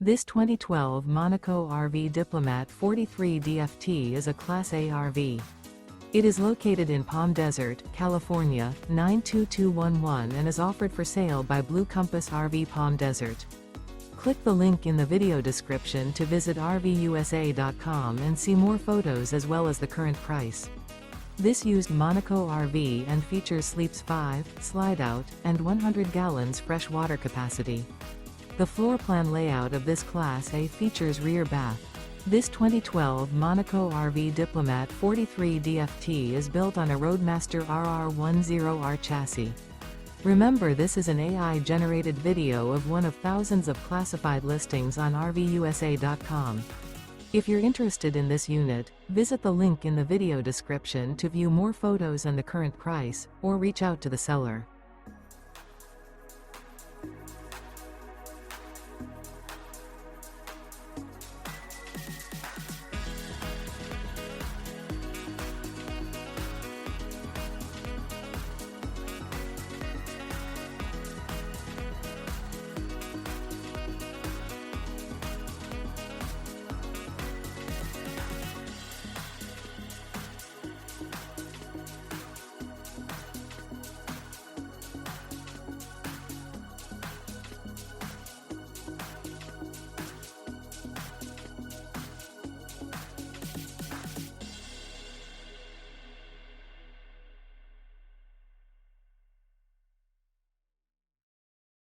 This 2012 Monaco RV Diplomat 43 DFT is a Class A RV. It is located in Palm Desert, California, 92211 and is offered for sale by Blue Compass RV Palm Desert. Click the link in the video description to visit RVUSA.com and see more photos as well as the current price. This used Monaco RV and features sleeps 5, slide-out, and 100 gallons fresh water capacity. The floor plan layout of this Class A features rear bath. This 2012 Monaco RV Diplomat 43 DFT is built on a Roadmaster RR10R chassis. Remember, this is an AI-generated video of one of thousands of classified listings on RVUSA.com. If you're interested in this unit, visit the link in the video description to view more photos and the current price, or reach out to the seller.